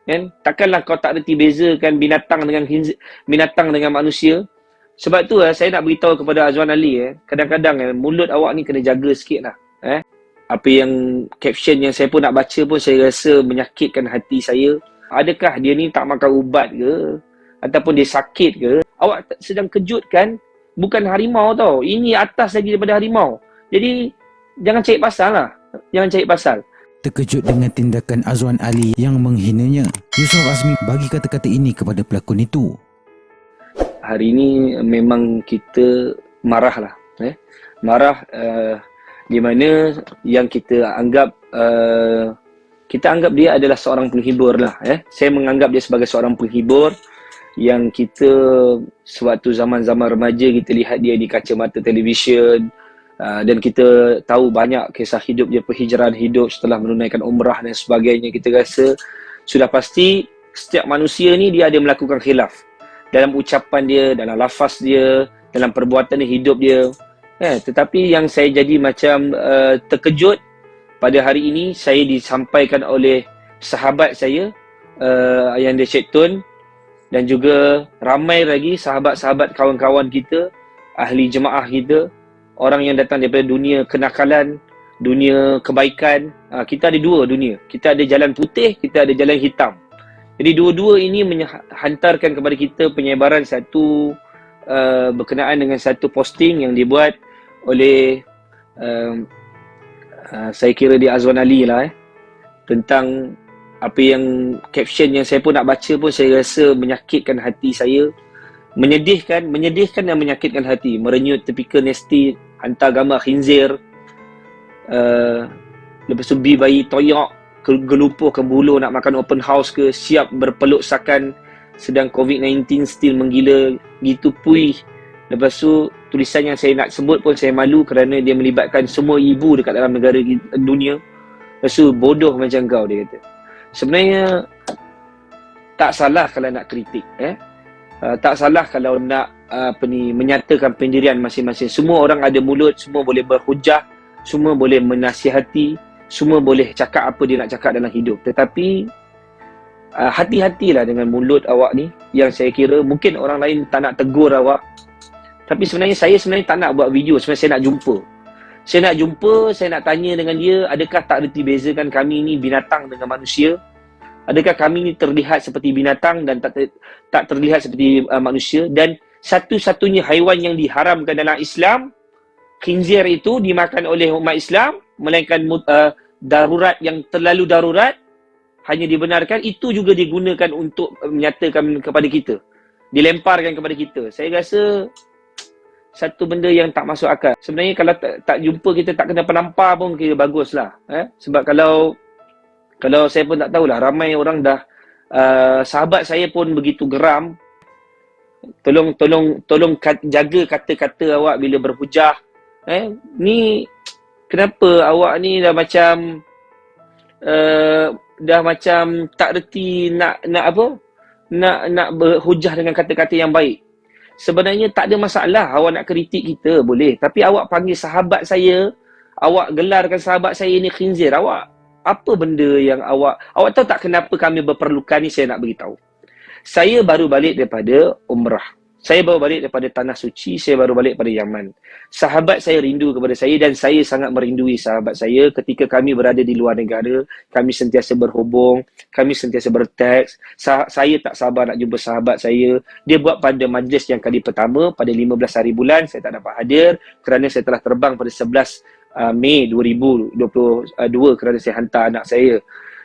kan? Takkanlah kau tak reti bezakan binatang dengan manusia. Sebab tu saya nak beritahu kepada Azwan Ali, kadang-kadang mulut awak ni kena jaga sikit lah. Apa yang caption yang saya pun nak baca pun saya rasa menyakitkan hati saya. Adakah dia ni tak makan ubat ke? Ataupun dia sakit ke? Awak sedang kejutkan bukan harimau tau. Ini atas lagi daripada harimau. Jadi jangan cari pasal lah. Jangan cari pasal. Terkejut dengan tindakan Azwan Ali yang menghinanya, Yusof Azmi bagi kata-kata ini kepada pelakon itu. Hari ini memang kita marah lah. Marah di mana yang kita anggap dia adalah seorang penghibur lah. Saya menganggap dia sebagai seorang penghibur yang kita sewaktu zaman-zaman remaja kita lihat dia di kacamata televisyen. Dan kita tahu banyak kisah hidup dia, perhijrahan hidup setelah menunaikan umrah dan sebagainya. Kita rasa sudah pasti setiap manusia ni dia ada melakukan khilaf dalam ucapan dia, dalam lafaz dia, dalam perbuatan dia, hidup dia. Tetapi yang saya jadi macam terkejut pada hari ini, saya disampaikan oleh sahabat saya, Ayanda Sheikh Tun, dan juga ramai lagi sahabat-sahabat kawan-kawan kita, ahli jemaah kita, orang yang datang daripada dunia kenakalan, dunia kebaikan. Kita ada dua dunia. Kita ada jalan putih, kita ada jalan hitam. Jadi dua-dua ini menghantarkan kepada kita penyebaran satu berkenaan dengan satu posting yang dibuat oleh saya kira dia Azwan Ali lah, tentang apa yang caption yang saya pun nak baca pun saya rasa menyakitkan hati saya. Menyedihkan dan menyakitkan hati. Merenyut tipikal nasty, hantar gambar khinzir, lepas tu bayi toyok, gelupuh ke bulu nak makan open house ke, siap berpeluk sakan, sedang COVID-19 still menggila, gitu puih. Lepas tu tulisan yang saya nak sebut pun saya malu kerana dia melibatkan semua ibu dekat dalam negara dunia. Lepas tu bodoh macam kau, dia kata. Sebenarnya tak salah kalau nak kritik, tak salah kalau nak menyatakan pendirian masing-masing. Semua orang ada mulut, semua boleh berhujah, semua boleh menasihati, semua boleh cakap apa dia nak cakap dalam hidup. Tetapi hati-hatilah dengan mulut awak ni, yang saya kira mungkin orang lain tak nak tegur awak. Tapi sebenarnya saya tak nak buat video, sebenarnya saya nak jumpa. Saya nak tanya dengan dia, adakah tak reti bezakan kami ni binatang dengan manusia? Adakah kami ni terlihat seperti binatang dan tak terlihat seperti manusia? Dan satu-satunya haiwan yang diharamkan dalam Islam, khinzir itu dimakan oleh umat Islam, melainkan darurat yang terlalu darurat, hanya dibenarkan, itu juga digunakan untuk menyatakan kepada kita, dilemparkan kepada kita. Saya rasa satu benda yang tak masuk akal. Sebenarnya kalau tak jumpa, kita tak kena penampar pun kira baguslah. Sebab kalau saya pun tak tahulah, ramai orang dah sahabat saya pun begitu geram. Tolong jaga kata-kata awak bila berhujah. Ni kenapa awak ni dah macam tak reti nak berhujah dengan kata-kata yang baik. Sebenarnya tak ada masalah awak nak kritik kita, boleh. Tapi awak panggil sahabat saya, awak gelarkan sahabat saya ni khinzir. Awak apa benda yang awak tahu tak kenapa kami berperlukan ni? Saya nak beritahu. Saya baru balik daripada umrah. Saya baru balik daripada Tanah Suci. Saya baru balik pada Yaman. Sahabat saya rindu kepada saya dan saya sangat merindui sahabat saya. Ketika kami berada di luar negara, kami sentiasa berhubung, kami sentiasa berteks. Saya tak sabar nak jumpa sahabat saya. Dia buat pada majlis yang kali pertama pada 15 hari bulan. Saya tak dapat hadir kerana saya telah terbang pada 11 Mei 2022 kerana saya hantar anak saya.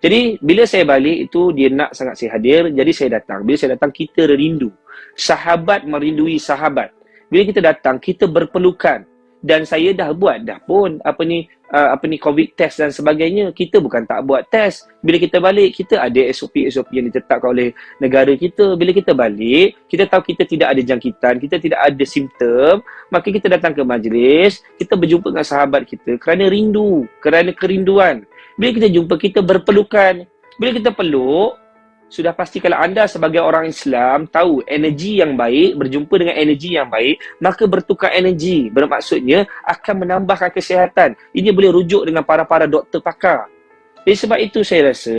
Jadi bila saya balik itu dia nak sangat saya hadir, jadi saya datang. Bila saya datang kita rindu. Sahabat merindui sahabat. Bila kita datang kita berpelukan. Dan saya dah pun COVID test dan sebagainya. Kita bukan tak buat test. Bila kita balik kita ada SOP yang ditetapkan oleh negara kita. Bila kita balik kita tahu kita tidak ada jangkitan, kita tidak ada simptom, maka kita datang ke majlis, kita berjumpa dengan sahabat kita kerana rindu, kerana kerinduan. Bila kita jumpa kita berpelukan. Bila kita peluk, sudah pasti kalau anda sebagai orang Islam tahu energi yang baik berjumpa dengan energi yang baik, maka bertukar energi, bermaksudnya akan menambahkan kesihatan. Ini boleh rujuk dengan para doktor pakar. Jadi sebab itu saya rasa,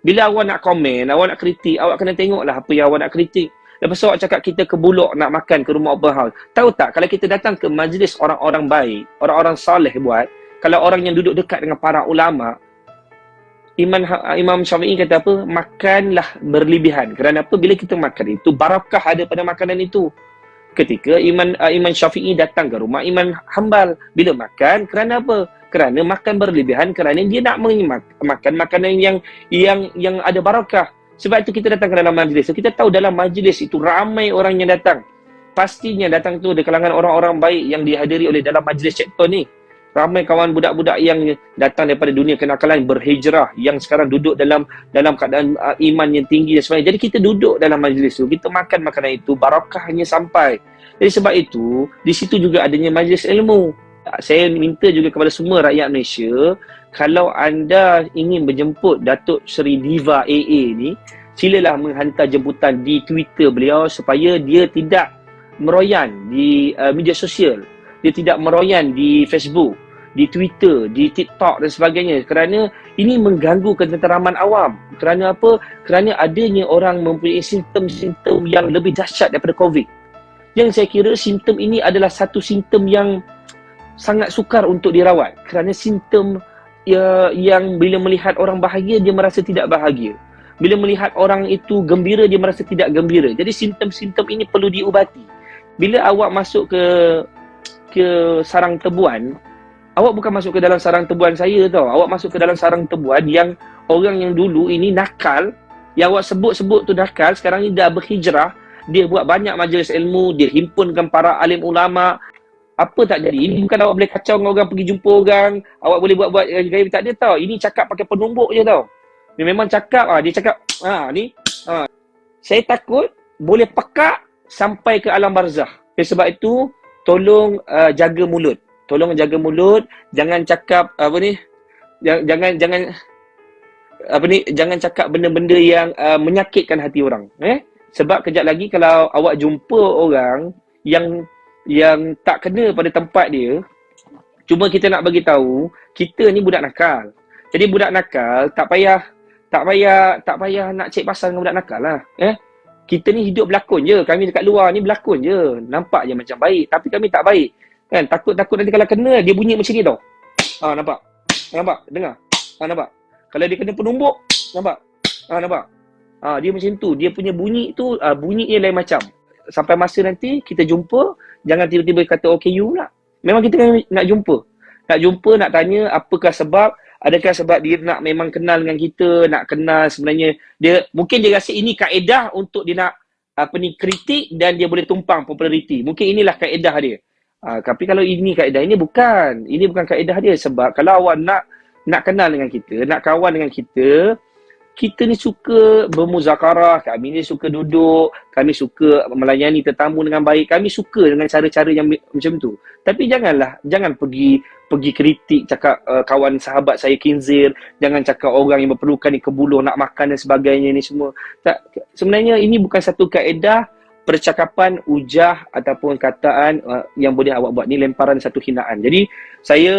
bila awak nak komen, awak nak kritik, awak kena tengoklah apa yang awak nak kritik. Lepas tu awak cakap kita ke Bulok nak makan ke rumah open house. Tahu tak, kalau kita datang ke majlis orang-orang baik, orang-orang soleh buat, kalau orang yang duduk dekat dengan para ulama, Imam Syafi'i kata apa? Makanlah berlebihan. Kerana apa? Bila kita makan itu, barakah ada pada makanan itu. Ketika Imam Syafi'i datang ke rumah Imam Hanbal, bila makan, kerana apa? Kerana makan berlebihan, kerana dia nak makan makanan yang ada barakah. Sebab itu kita datang ke dalam majlis. So, kita tahu dalam majlis itu ramai orang yang datang. Pastinya datang tu dari kalangan orang-orang baik yang dihadiri oleh dalam majlis Cekton ni. Ramai kawan budak-budak yang datang daripada dunia kenakalan berhijrah, yang sekarang duduk dalam keadaan iman yang tinggi dan sebagainya. Jadi kita duduk dalam majlis tu, kita makan makanan itu, barakahnya sampai. Jadi sebab itu, di situ juga adanya majlis ilmu. Saya minta juga kepada semua rakyat Malaysia, kalau anda ingin menjemput Datuk Seri Diva AA ni, silalah menghantar jemputan di Twitter beliau supaya dia tidak meroyan di media sosial. Dia tidak meroyan di Facebook, di Twitter, di TikTok dan sebagainya. Kerana ini mengganggu ketenteraman awam. Kerana apa? Kerana adanya orang mempunyai simptom-simptom yang lebih dahsyat daripada COVID. Yang saya kira simptom ini adalah satu simptom yang sangat sukar untuk dirawat. Kerana simptom yang bila melihat orang bahagia, dia merasa tidak bahagia. Bila melihat orang itu gembira, dia merasa tidak gembira. Jadi simptom-simptom ini perlu diubati. Bila awak masuk ke sarang tebuan, awak bukan masuk ke dalam sarang tebuan saya tau. Awak masuk ke dalam sarang tebuan yang orang yang dulu ini nakal, yang awak sebut-sebut tu nakal, sekarang ni dah berhijrah, dia buat banyak majlis ilmu, dia himpunkan para alim ulama. Apa tak jadi? Ini bukan awak boleh kacau dengan orang, pergi jumpa orang, awak boleh buat-buat gaya, tak ada tau. Ini cakap pakai penumbuk je tau. Dia memang cakap, dia cakap, ni. Saya takut boleh pekak sampai ke alam barzah. Sebab itu, tolong jaga mulut. Tolong jaga mulut, jangan cakap jangan cakap benda-benda yang menyakitkan hati orang. Sebab kejap lagi kalau awak jumpa orang yang tak kena pada tempat dia, cuma kita nak bagi tahu, kita ni budak nakal. Jadi budak nakal tak payah nak cek pasal dengan budak nakal lah. Kita ni hidup berlakon je. Kami dekat luar ni berlakon je. Nampak je macam baik. Tapi kami tak baik. Kan? Takut nanti kalau kena, dia bunyi macam ni tau. Nampak? Nampak? Dengar? Nampak? Kalau dia kena penumbuk, nampak? Nampak? Dia macam tu. Dia punya bunyi tu, bunyi dia lain macam. Sampai masa nanti, kita jumpa, jangan tiba-tiba kata okay you pula. Memang kita nak jumpa. Nak jumpa, nak tanya apakah sebab. Adakah sebab dia nak memang kenal dengan kita, nak kenal sebenarnya mungkin dia rasa ini kaedah untuk dia nak kritik dan dia boleh tumpang populariti. Mungkin inilah kaedah dia. Tapi kalau ini kaedah, ini bukan kaedah dia. Sebab kalau awak nak kenal dengan kita, nak kawan dengan kita ni suka bermuzakarah, kami ni suka duduk, kami suka melayani tetamu dengan baik, kami suka dengan cara-cara yang macam tu. Tapi jangan pergi kritik, cakap kawan sahabat saya khinzir, jangan cakap orang yang berpelukan ni kebuluh nak makan dan sebagainya ni semua. Sebenarnya ini bukan satu kaedah percakapan, ujah ataupun kataan yang boleh awak buat. Ni lemparan satu hinaan. Jadi saya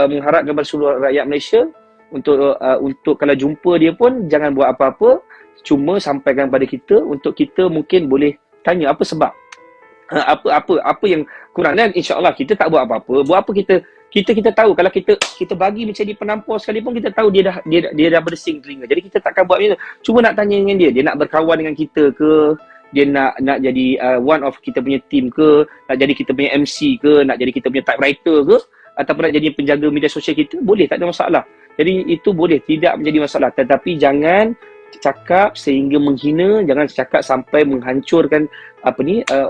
mengharap kepada seluruh rakyat Malaysia untuk kalau jumpa dia pun jangan buat apa-apa, cuma sampaikan pada kita untuk kita mungkin boleh tanya apa sebab, apa yang kurang, dan insya-Allah kita tak buat apa-apa. Buat apa kita tahu kalau kita bagi menjadi penampor sekalipun, kita tahu dia dah bersing telinga. Jadi kita takkan buat macam tu. Cuma nak tanya dengan dia nak berkawan dengan kita ke, dia nak jadi one of kita punya team ke, nak jadi kita punya MC ke, nak jadi kita punya typewriter ke, ataupun nak jadi penjaga media sosial kita, boleh, tak ada masalah. Jadi itu boleh, tidak menjadi masalah. Tetapi jangan cakap sehingga menghina, jangan cakap sampai menghancurkan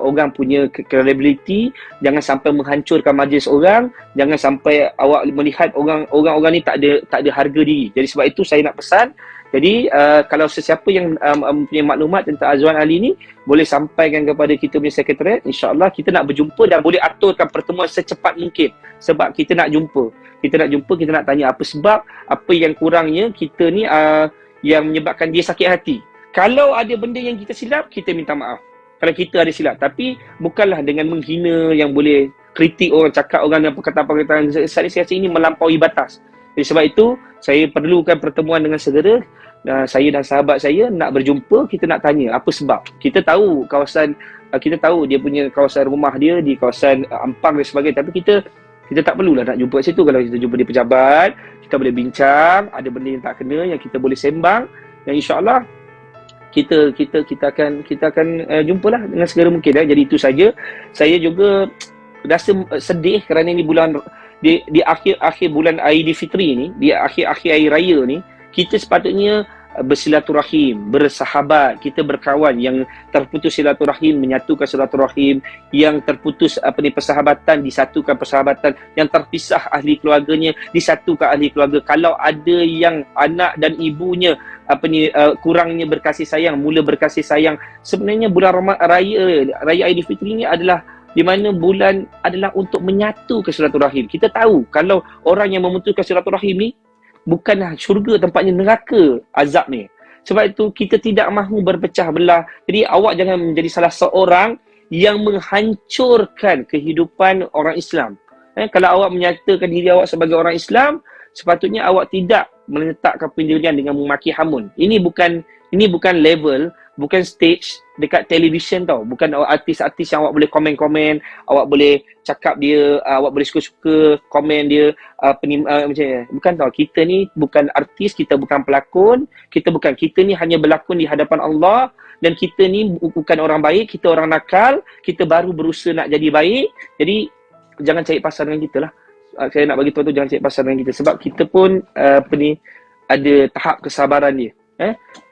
orang punya credibility, jangan sampai menghancurkan majlis orang, jangan sampai awak melihat orang ni tak ada harga diri. Jadi sebab itu saya nak pesan. Jadi kalau sesiapa yang punya maklumat tentang Azwan Ali ni, boleh sampaikan kepada kita punya sekretariat. InsyaAllah kita nak berjumpa dan boleh aturkan pertemuan secepat mungkin. Sebab kita nak jumpa, kita nak tanya apa sebab, apa yang kurangnya kita ni yang menyebabkan dia sakit hati. Kalau ada benda yang kita silap, kita minta maaf. Kalau kita ada silap, tapi bukanlah dengan menghina yang boleh kritik orang, cakap orang dan perkataan-perkataan. Saya rasa ini melampaui batas. Jadi sebab itu saya perlukan pertemuan dengan segera. Saya dan sahabat saya nak berjumpa, kita nak tanya apa sebab. Kita tahu kita tahu dia punya kawasan rumah dia di kawasan Ampang dan sebagainya, tapi kita tak perlulah nak jumpa kat situ. Kalau kita jumpa di pejabat, kita boleh bincang, ada benda yang tak kena yang kita boleh sembang, dan insya-Allah kita akan jumpalah dengan segera mungkin. Jadi itu saja. Saya juga rasa sedih kerana ini bulan di akhir bulan Aidilfitri ni, di akhir hari raya ni, kita sepatutnya bersilaturahim, bersahabat, kita berkawan. Yang terputus silaturahim menyatukan silaturahim, yang terputus persahabatan disatukan persahabatan, yang terpisah ahli keluarganya disatukan ahli keluarga. Kalau ada yang anak dan ibunya kurangnya berkasih sayang, mula berkasih sayang. Sebenarnya bulan raya Aidilfitri ni adalah di mana bulan adalah untuk menyatukan silaturahim. Kita tahu kalau orang yang memutuskan silaturahim ni bukanlah syurga, tempatnya neraka azab ni. Sebab itu kita tidak mahu berpecah belah. Jadi awak jangan menjadi salah seorang yang menghancurkan kehidupan orang Islam. Kalau awak menyatakan diri awak sebagai orang Islam, sepatutnya awak tidak meletakkan pendirian dengan memaki hamun. Ini bukan level, bukan stage dekat televisyen tau. Bukan artis-artis yang awak boleh komen-komen, awak boleh cakap dia, awak boleh suka-suka komen dia, macam ni. Bukan tau. Kita ni bukan artis, kita bukan pelakon, kita ni hanya berlakon di hadapan Allah, dan kita ni bukan orang baik, kita orang nakal, kita baru berusaha nak jadi baik. Jadi jangan cari pasal dengan kita lah. Saya nak bagi tahu tu, jangan cari pasal dengan kita, sebab kita pun ada tahap kesabaran dia.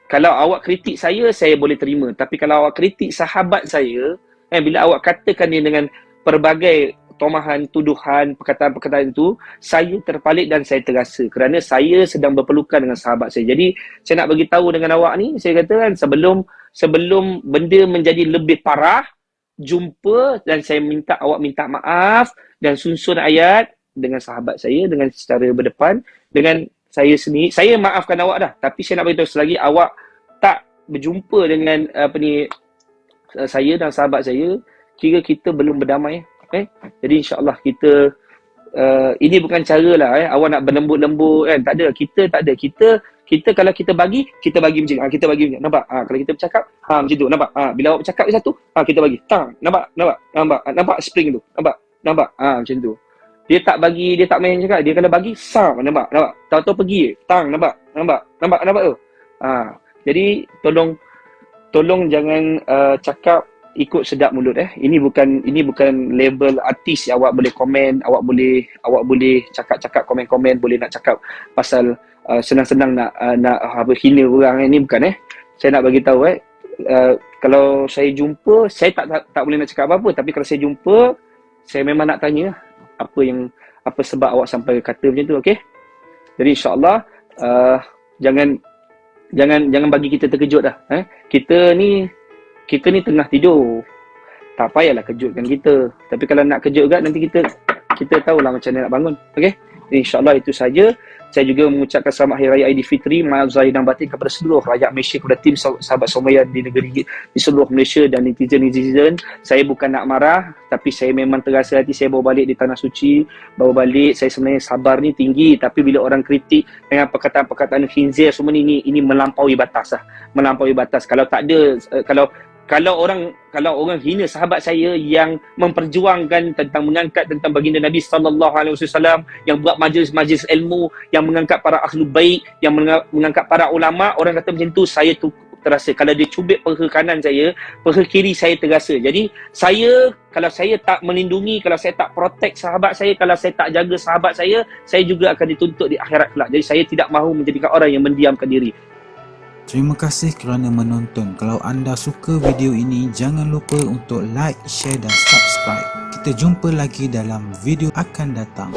Kalau awak kritik saya boleh terima. Tapi kalau awak kritik sahabat saya, bila awak katakan dia dengan pelbagai tomahan, tuduhan, perkataan-perkataan itu, saya terpalit dan saya terasa kerana saya sedang berpelukan dengan sahabat saya. Jadi saya nak bagi tahu dengan awak ni, saya kata kan, sebelum benda menjadi lebih parah, jumpa, dan saya minta awak minta maaf dan susun ayat dengan sahabat saya, dengan secara berdepan, dengan saya sendiri. Saya maafkan awak dah, tapi saya nak beritahu selagi awak tak berjumpa dengan saya dan sahabat saya, kira kita belum berdamai. Jadi insya-Allah kita ini bukan cara lah awak nak berlembut-lembut kan. Tak ada. Kita tak ada. Kita kalau kita bagi macam kita bagi macam. Nampak? Kalau kita bercakap macam tu. Nampak? Bila awak bercakap satu, kita bagi. Tang. Nampak spring tu. Nampak? Macam tu. Dia tak bagi, dia tak main cakap. Dia kalau bagi, sam. Nampak? Tahu-tahu pergi. Tang. Nampak tu. Jadi tolong jangan cakap ikut sedap mulut. Ini bukan label artis yang awak boleh komen, awak boleh cakap komen-komen, boleh nak cakap pasal senang-senang nak hina orang. Ini bukan. Saya nak bagi tahu kalau saya jumpa, saya tak boleh nak cakap apa-apa, tapi kalau saya jumpa, saya memang nak tanya apa sebab awak sampai kata macam tu, okey? Jadi insya-Allah jangan bagi kita terkejut dah. Kita ni tengah tidur. Tak payahlah kejutkan kita. Tapi kalau nak kejutkan, nanti kita tahulah macam mana nak bangun. Okey? InsyaAllah itu saja. Saya juga mengucapkan selamat Hari Raya Aidilfitri, maaf zahir dan batin kepada seluruh rakyat Malaysia, kepada tim sahabat Somayan di negeri, di seluruh Malaysia dan netizen. Saya bukan nak marah, tapi saya memang terasa hati saya bawa balik di Tanah Suci. Bawa balik, saya sebenarnya sabar ni tinggi, tapi bila orang kritik dengan perkataan-perkataan khinzir semua ni, ini melampaui batas lah. Melampaui batas. Kalau tak ada, kalau orang hina sahabat saya yang memperjuangkan tentang mengangkat tentang baginda Nabi SAW, yang buat majlis-majlis ilmu, yang mengangkat para ahlul bait, yang mengangkat para ulama, orang kata macam tu, saya tu terasa. Kalau dia cubit peha kanan saya, peha kiri saya terasa. Jadi kalau saya tak melindungi, kalau saya tak protect sahabat saya, kalau saya tak jaga sahabat saya juga akan dituntut di akhirat kelak. Jadi saya tidak mahu menjadikan orang yang mendiamkan diri. Terima kasih kerana menonton. Kalau anda suka video ini, jangan lupa untuk like, share dan subscribe. Kita jumpa lagi dalam video akan datang.